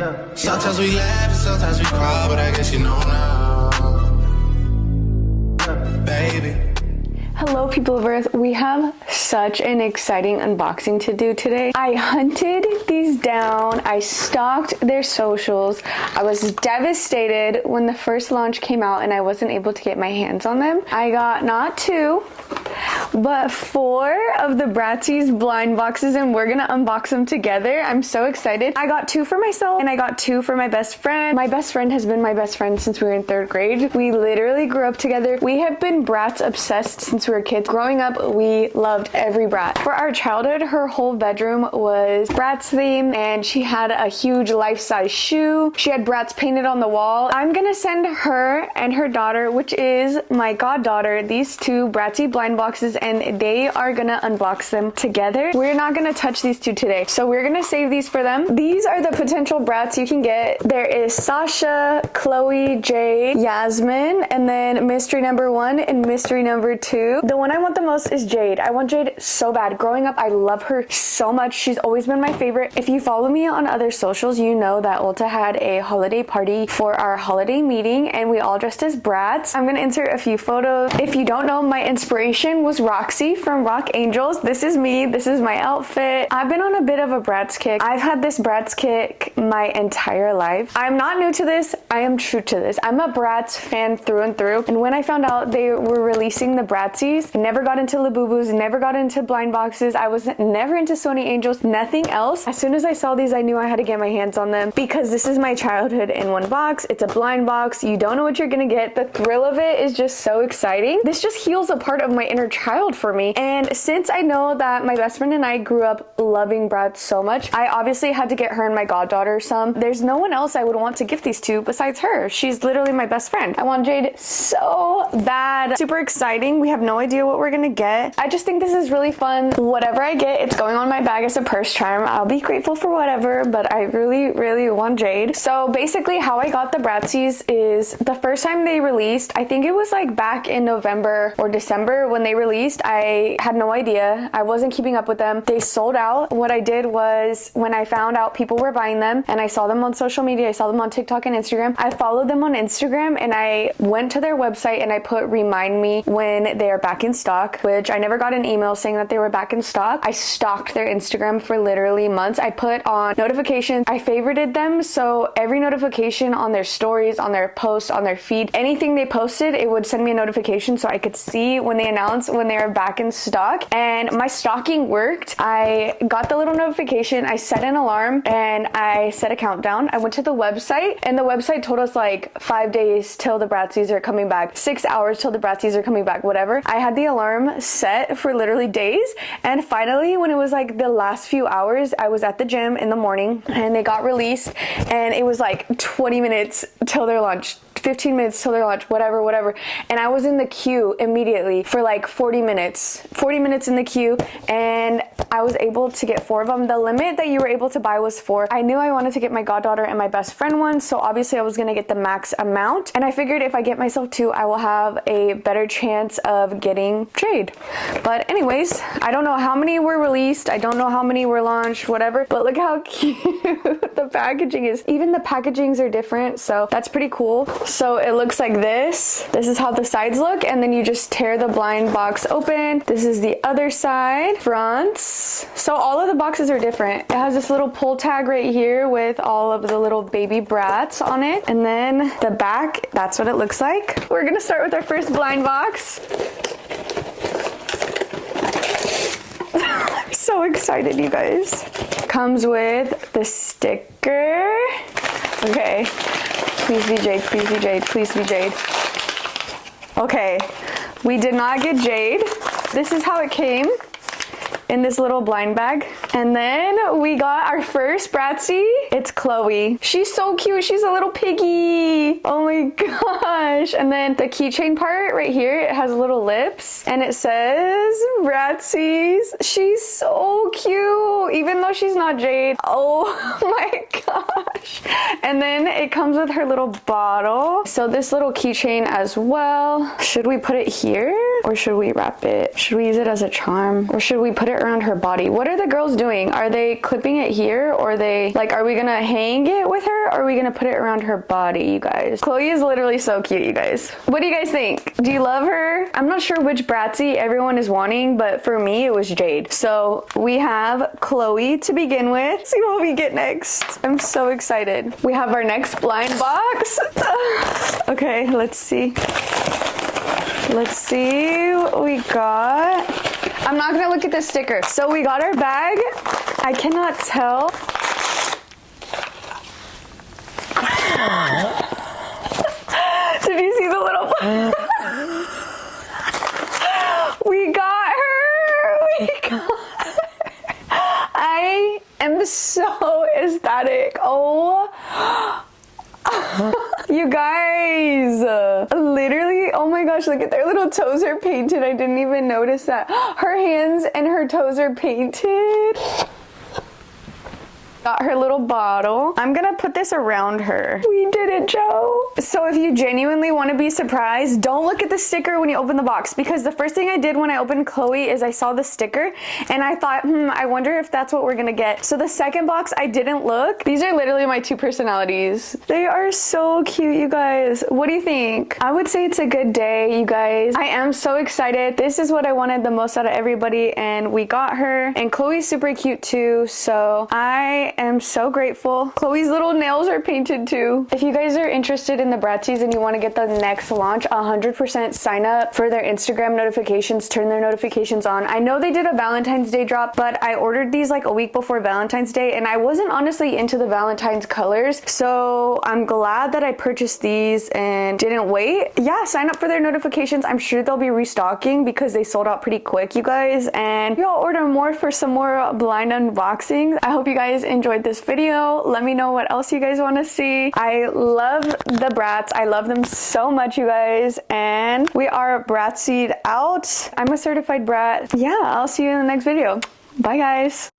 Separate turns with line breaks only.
Sometimes we laugh and sometimes we cry, but I guess you know now, baby.
Hello people of Earth, we have such an exciting unboxing to do today. I hunted these down, I stalked their socials. I was devastated when the first launch came out and I wasn't able to get my hands on them. I got not 2, but 4 of the Bratz blind boxes and we're gonna unbox them together. I'm so excited. I got 2 for myself and I got 2 for my best friend. My best friend has been my best friend since we were in 3rd grade. We literally grew up together. We have been Bratz obsessed since we were kids. Growing up, we loved every Bratz. For our childhood, her whole bedroom was Bratz themed and she had a huge life-size shoe. She had Bratz painted on the wall. I'm gonna send her and her daughter, which is my goddaughter, these 2 Bratz blind boxes and they are gonna unbox them together. We're not gonna touch these 2 today, so we're gonna save these for them. These are the potential Bratz you can get. There is Sasha, Chloe, Jade, Yasmin, and then mystery number 1 and mystery number 2. The one I want the most is Jade. I want Jade so bad. Growing up, I love her so much. She's always been my favorite. If you follow me on other socials, you know that Ulta had a holiday party for our holiday meeting and we all dressed as Bratz. I'm gonna insert a few photos. If you don't know, my inspiration was Roxy from Rock Angels. This is me. This is my outfit. I've been on a bit of a Bratz kick. I've had this Bratz kick my entire life. I'm not new to this. I am true to this. I'm a Bratz fan through and through. And when I found out they were releasing the Bratzies, I never got into Labubus, never got into blind boxes. I was never into Sony Angels, nothing else. As soon as I saw these, I knew I had to get my hands on them because this is my childhood in one box. It's a blind box. You don't know what you're gonna get. The thrill of it is just so exciting. This just heals a part of my inner child for me. And since I know that my best friend and I grew up loving Bratz so much, I obviously had to get her and my goddaughter some. There's no one else I would want to gift these to besides her. She's literally my best friend. I want Jade so bad. Super exciting. We have no idea what we're gonna get. I just think this is really fun. Whatever I get, it's going on my bag as a purse charm. I'll be grateful for whatever, but I really want Jade. So basically how I got the Bratzies is the first time they released, I think it was like back in November or December when they released. I had no idea. I wasn't keeping up with them. They sold out. What I did was when I found out people were buying them and I saw them on social media, I saw them on TikTok and Instagram, I followed them on Instagram and I went to their website and I put remind me when they are back in stock, which I never got an email saying that they were back in stock. I stalked their Instagram for literally months. I put on notifications. I favorited them, so every notification on their stories, on their posts, on their feed, anything they posted, it would send me a notification so I could see when they announced when they were back in stock. And my stalking worked. I got the little notification, I set an alarm, and I set a countdown. I went to the website, and the website told us like 5 days till the Bratzies are coming back, 6 hours till the Bratzies are coming back, whatever. I had the alarm set for literally days, and finally when it was like the last few hours, I was at the gym in the morning and they got released and it was like 20 minutes till their launch, 15 minutes till their launch, whatever. And I was in the queue immediately for like 40 minutes in the queue, and I was able to get 4 of them. The limit that you were able to buy was 4. I knew I wanted to get my goddaughter and my best friend one, so obviously I was gonna get the max amount. And I figured if I get myself 2, I will have a better chance of getting Jade. But anyways, I don't know how many were released. I don't know how many were launched, whatever. But look how cute the packaging is. Even the packagings are different, so that's pretty cool. So it looks like this. This is how the sides look, and then you just tear the blind box open. This is the other side, fronts. So all of the boxes are different. It has this little pull tag right here with all of the little baby Bratz on it. And then the back, that's what it looks like. We're gonna start with our first blind box. I'm so excited, you guys. Comes with the sticker. Okay. Please be Jade, please be Jade, please be Jade. Okay, we did not get Jade. This is how it came in this little blind bag. And then we got our first Bratzie. It's Chloe. She's so cute. She's a little piggy. Oh my gosh. And then the keychain part right here, it has little lips and it says Bratzies. She's so cute, even though she's not Jade. Oh my gosh. And then it comes with her little bottle. So this little keychain as well. Should we put it here? Or should we wrap it? Should we use it as a charm? Or should we put it around her body? What are the girls doing? Are they clipping it here? Or are they, like, are we gonna hang it with her? Or are we gonna put it around her body, you guys? Chloe is literally so cute, you guys. What do you guys think? Do you love her? I'm not sure which Bratzy everyone is wanting, but for me, it was Jade. So we have Chloe to begin with. Let's see what we get next. I'm so excited. We have our next blind box. Okay, let's see. Let's see what we got. I'm not gonna look at the sticker. So we got our bag. I cannot tell. Did you see the little... We got her. We got her. I am so ecstatic. Oh. You guys, literally, oh my gosh, look at their little toes are painted. I didn't even notice that. Her hands and her toes are painted. Got her little bottle. I'm gonna put this around her. We did it, Joe. So if you genuinely want to be surprised, don't look at the sticker when you open the box, because the first thing I did when I opened Chloe is I saw the sticker and I thought, I wonder if that's what we're gonna get. So the second box, I didn't look. These are literally my two personalities. They are so cute, you guys. What do you think? I would say it's a good day, you guys. I am so excited. This is what I wanted the most out of everybody, and we got her. And Chloe's super cute too, so I am so grateful. Chloe's little nails are painted too. If you guys are interested in the Bratzies and you want to get the next launch, 100% sign up for their Instagram notifications, turn their notifications on. I know they did a Valentine's Day drop, but I ordered these like a week before Valentine's Day and I wasn't honestly into the Valentine's colors, so I'm glad that I purchased these and didn't wait. Yeah, sign up for their notifications. I'm sure they'll be restocking because they sold out pretty quick, you guys, and y'all order more for some more blind unboxings. I hope you guys enjoyed this video. Let me know what else you guys want to see. I love the Bratz. I love them so much, you guys, and we are Bratzied out. I'm a certified brat. Yeah, I'll see you in the next video. Bye, guys.